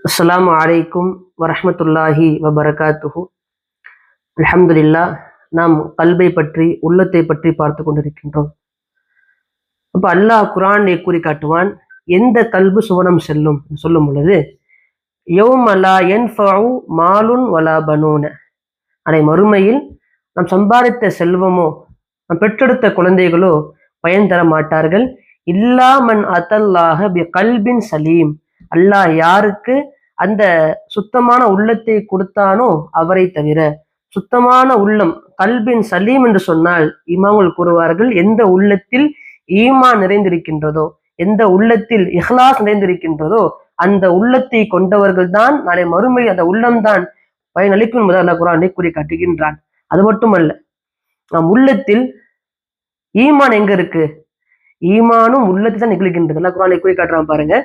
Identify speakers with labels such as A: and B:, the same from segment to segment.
A: அஸ்ஸலாமு அலைக்கும் வரஹ்மத்துல்லாஹி வபரகாத்துஹு. அல்ஹம்துலில்லாஹ். நாம் கல்பை பற்றி, உள்ளத்தை பற்றி பார்த்து கொண்டிருக்கின்றோம். அப்ப அல்லாஹ் குர்ஆனிலே கூறி காட்டுவான், எந்த கல்பு சுவனம் செல்லும் சொல்லும் பொழுது, யௌம லா யன்ஃபஉ மாலுன் வலா பனூன, அனை மறுமையில் நாம் சம்பாதித்த செல்வமோ, நாம் பெற்றெடுத்த குழந்தைகளோ பயன் தர மாட்டார்கள். இல்லா மன் அதல்லாஹ பி கல்பின் சலீம், அல்லாஹ் யாருக்கு அந்த சுத்தமான உள்ளத்தை கொடுத்தானோ அவரை தவிர. சுத்தமான உள்ளம், கல்பின் சலீம் என்று சொன்னால் இமாம்கள் கூறுவார்கள், எந்த உள்ளத்தில் ஈமான் நிறைந்திருக்கின்றதோ, எந்த உள்ளத்தில் இஹ்லாஸ் நிறைந்திருக்கின்றதோ அந்த உள்ளத்தை கொண்டவர்கள் தான் நாளை மறுமை அந்த உள்ளம்தான் பயனளிக்கும் என்பதை அல்லாஹ் குர்ஆனிலே கூறி காட்டுகின்றான். அது மட்டுமல்ல, நம் உள்ளத்தில் ஈமான் எங்க இருக்கு? ஈமானும் உள்ளத்தில் தான் நிகழ்கின்றது. அல்லாஹ் குர்ஆனிலே கூறி காட்டுறான் பாருங்க.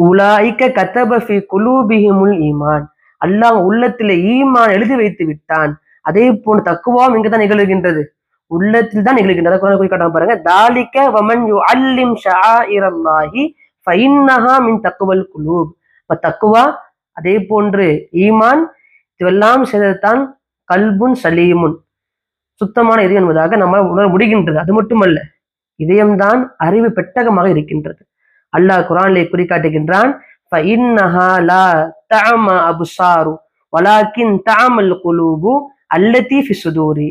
A: உலாயிக்க கத்தப ஃபீ குலூபிஹிமுல் ஈமான், அல்லாஹ் உள்ளத்திலே ஈமான் எழுதி வைத்து விட்டான். அதே போன்று தக்குவாவும் இங்குதான் நிகழ்கின்றது, உள்ளத்தில் தான் நிகழ்கின்றது. குர்ஆனில் கூறி காட்டுறான் பாருங்க. தாலிக வமன் யுஅல்லிம் ஷஆயிரல்லாஹி ஃபஇன்னஹா மின் தக்வல் குலூப். அப்ப தக்குவா, அதே போன்று ஈமான், இதுவெல்லாம் சேர்ந்ததுதான் கல்புன் சலீமுன், சுத்தமான இதயம் என்பதாக நம்மால் உணர முடிகின்றது. அது மட்டுமல்ல, இதயம்தான் அறிவு பெட்டகமாக இருக்கின்றது. அல்லாஹ் குர்ஆனிலே குறிக்காட்டுகின்றான், ஃபஇன்னஹா லா தஅம அப்சாரு வலாக்கின் தஅமல் குலூபு அல்லதி ஃபி சுதூரி.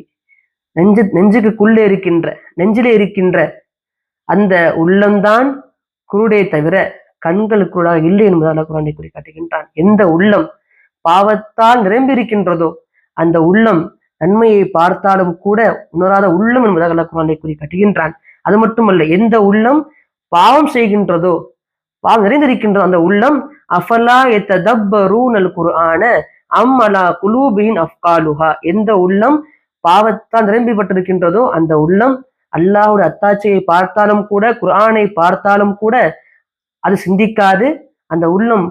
A: நெஞ்சுக்குள்ளே இருக்கின்ற, நெஞ்சிலே இருக்கின்ற அந்த உள்ளம்தான் குருடே தவிர கண்களுக்குள்ளாக இல்லை என்பதை அல்லாஹ் குர்ஆனிலே குறிக்காட்டுகின்றான். எந்த உள்ளம் பாவத்தால் நிரம்பி இருக்கின்றதோ அந்த உள்ளம் நன்மையை பார்த்தாலும் கூட உணராத உள்ளம் என்பதாக அல்லாஹ் குர்ஆனிலே குறிக்காட்டுகின்றான். அது மட்டுமல்ல, எந்த உள்ளம் பாவம் செய்கின்றதோ, பாவம் நிறைந்திருக்கின்றதோ அந்த உள்ளம் அஃபலா யததப்பரூனல் குர்ஆன அம் அலா குலூபின் அஃகாலுஹா, எந்த உள்ளம் பாவத்தால் நிரம்பிப்பட்டிருக்கின்றதோ அந்த உள்ளம் அல்லாஹ்வுடைய அத்தாட்சியை பார்த்தாலும் கூட, குர்ஆனை பார்த்தாலும் கூட அது சிந்திக்காது. அந்த உள்ளம்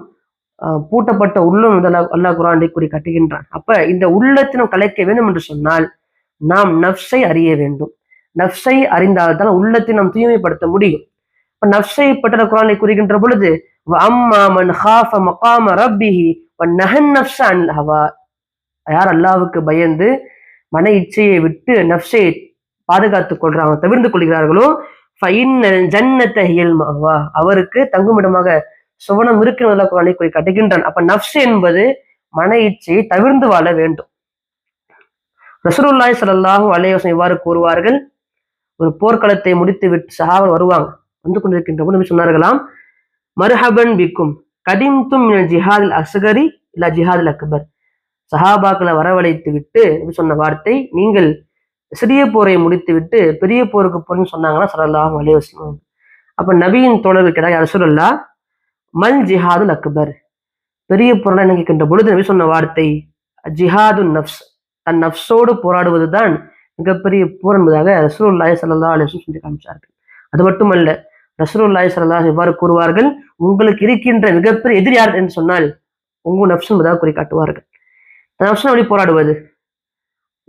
A: பூட்டப்பட்ட உள்ளம் அல்லாஹ் குர்ஆனிலே கூறி காட்டுகின்றான். அப்ப இந்த உள்ளத்தை நாம் கலைக்க வேண்டும் என்று சொன்னால் நாம் நஃப்ஸை அறிய வேண்டும். நஃப்ஸை அறிந்தால்தான் உள்ளத்தை நாம் தூய்மைப்படுத்த முடியும். இப்ப நஃப்ஸை பற்றி குர்ஆனிலே கூறுகின்ற பொழுது, வஅம்மா மன் காஃப மகாம ரப்பிஹி வநஹன் நஃப்ஸ அனில் ஹவா, யார் அல்லாஹ்வுக்கு பயந்து மன இச்சையை விட்டு நஃப்ஸை பாதுகாத்துக் கொள்றாங்க, தவிர்த்து கொள்கிறார்களோ, ஃபஇன்னல் ஜன்னத ஹியல் மஅவா, அவருக்கு தங்குமிடமாக சுவனம் இருக்கு என்று அல்லாஹ் குர்ஆனிலே கூறி காட்டுகின்றான். அப்ப நஃப்ஸ் என்பது மன இச்சையை தவிர்த்து வாழ வேண்டும். ரசூலுல்லாஹி ஸல்லல்லாஹு அலைஹி வஸல்லம் இவ்வாறு கூறுவார்கள், ஒரு போர்க்களத்தை முடித்து விட்டு சஹாபாக்கள் வருவாங்க, வந்து கொண்டிருக்கின்ற போது நபி சொன்னார்களாம், மர்ஹபன் பிக்கும் கதிம்தும் மினல் ஜிஹாதில் அஸ்கரி இல்ல ஜிஹாதில் அக்பர். சஹாபாக்களை வரவழைத்து விட்டு நபி சொன்ன வார்த்தை, நீங்கள் சிறிய போரை முடித்து விட்டு பெரிய போருக்கு போறீங்கன்னு சொன்னாங்கன்னா ஸல்லல்லாஹு அலைஹி வஸல்லம். அப்ப நபியின் தோழர்கள் கேட்டாங்க, யா ரசூலல்லாஹ் மல் ஜிஹாதுல் அக்பர், பெரிய போராட நினைக்கின்ற பொழுது நபி சொன்ன வார்த்தை ஜிஹாதுன் நஃப்ஸ், தன் நஃப்ஸோடு போராடுவதுதான் மிகப்பெரிய போர் என்பதாக ரசூலுல்லாஹி ஸல்லல்லாஹு அலைஹி வஸல்லம் சொல்லி காமிச்சார்கள். அது மட்டுமல்ல, ரசூலுல்லாஹி ஸல்லல்லாஹு அலைஹி இவ்வாறு கூறுவார்கள், உங்களுக்கு இருக்கின்ற மிகப்பெரிய எதிரி யார் என்று சொன்னால் உங்க நஃப்ஸ் என்பதாக குறி காட்டுவார்கள். நஃப்ஸ் எப்படி போராடுவது,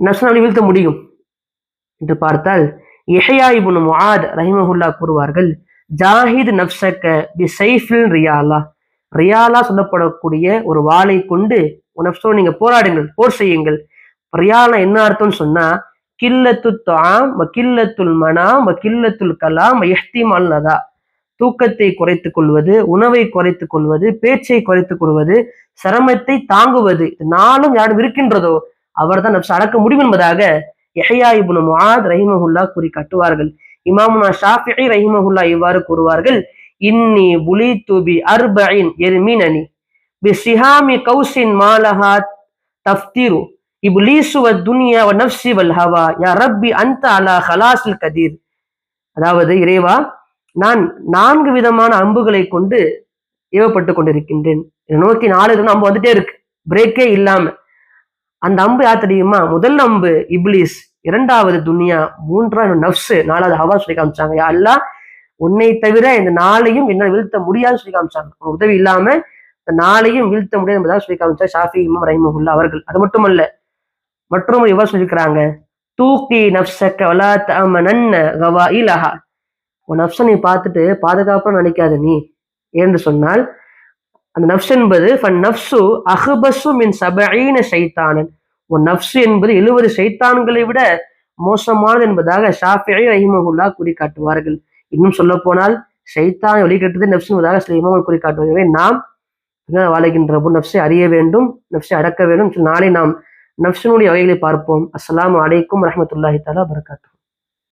A: நஃப்ஸ் எப்படி வீழ்த்த முடியும் என்று பார்த்தால், யஹ்யா இப்னு முஆத் ரஹிமஹுல்லாஹ் கூறுவார்கள், ஜாஹித் நஃப்ஸக பி ஸைஃபில் ரியாலா, ரியாலா சொல்லப்படக்கூடிய ஒரு வாளை கொண்டு நஃப்ஸோடு நீங்க போராடுங்கள், போர் செய்யுங்கள். ரியாலா என்ன அர்த்தம்னு சொன்னா, கில்லத்து துஆம் வ கில்லத்துல் மனாம் வ கில்லத்துல் கலாம் வ இஹ்திமால் லதா, தூக்கத்தை குறைத்துக் கொள்வது, உணவை குறைத்துக் கொள்வது, பேச்சை குறைத்துக் கொள்வது, சிரமத்தை தாங்குவது, இது நாளும் யாரும் இருக்கின்றதோ அவர்தான் நஃப்ஸ் அடக்க முடியும் என்பதாக யஹ்யா இப்னு முஆத் ரஹிமஹுல்லாஹ் கூறி காட்டுவார்கள். இமாமுனா ஷாஃபிஈ ரஹிமஹுல்லாஹ் இவ்வாறு கூறுவார்கள், இன்னி புலித்து பி அர்பஇன் யர்மினனி பி சிஹாமி கௌசின் மாலஹா தஃப்திரு இப்லீசு வ துன்யா வ நஃப்ஸி வல் ஹவா யா ரப்பி அன்த அலா ஹலாஸில் கதீர். அதாவது, இறைவா, நான் 4 விதமான அம்புகளை கொண்டு ஏவப்பட்டு கொண்டிருக்கின்றேன். இதை நோக்கி 4 அம்பு வந்துட்டே இருக்கு, பிரேக்கே இல்லாம. அந்த அம்பு யார் தெரியுமா? முதல் அம்பு இப்லீஸ், 2வது துன்யா, 3வது நஃப்ஸ், 4வது ஹவா சொல்லி காமிச்சாங்க. யா அல்லாஹ், உன்னை தவிர இந்த 4ஐயும் என்னால் வீழ்த்த முடியாது சொல்லி காமிச்சாங்க. உதவி இல்லாம இந்த 4ஐயும் வீழ்த்த முடியாது என்பதாக சொல்லி காமிச்சார் ஷாஃபி இமாம் ரஹிமஹுல்லாஹ் அவர்கள். அது மட்டுமல்ல, மற்றும் இவர் சொல்லியிருக்கிறாங்க, தூக்கி நஃப்ஸக வலா தஅமனன்ன கவாயிலஹா, உன் நஃப்ஸை நீ பார்த்துட்டு பாதுகாப்பா நினைக்காத நீ, ஏன்னு சொன்னால் அந்த நஃப்ஸ் என்பது நஃப்சு அஹ்பஸு மின் சபஈன ஷைத்தானன். ஒரு நஃப்சு என்பது 70 ஷைத்தான்களை விட மோசமானது என்பதாக ஷாஃபிஈ ரஹிமஹுல்லா கூறி காட்டுவார்கள். இன்னும் சொல்ல போனால் ஷைத்தானை வழிகட்டுவது நஃப்ஸ் என்பதாக சில இமாம்கள் கூறி காட்டுவார்கள். நாம் வாழுகின்ற போது நஃப்ஸை அறிய வேண்டும், நஃப்ஸை அடக்க வேண்டும். நாளை நாம் நஃப்ஸினுடைய வகைகளை பார்ப்போம். அஸ்ஸலாமு அலைக்கும் வரஹ்மத்துல்லாஹி தஆலா வபரகாத்துஹு.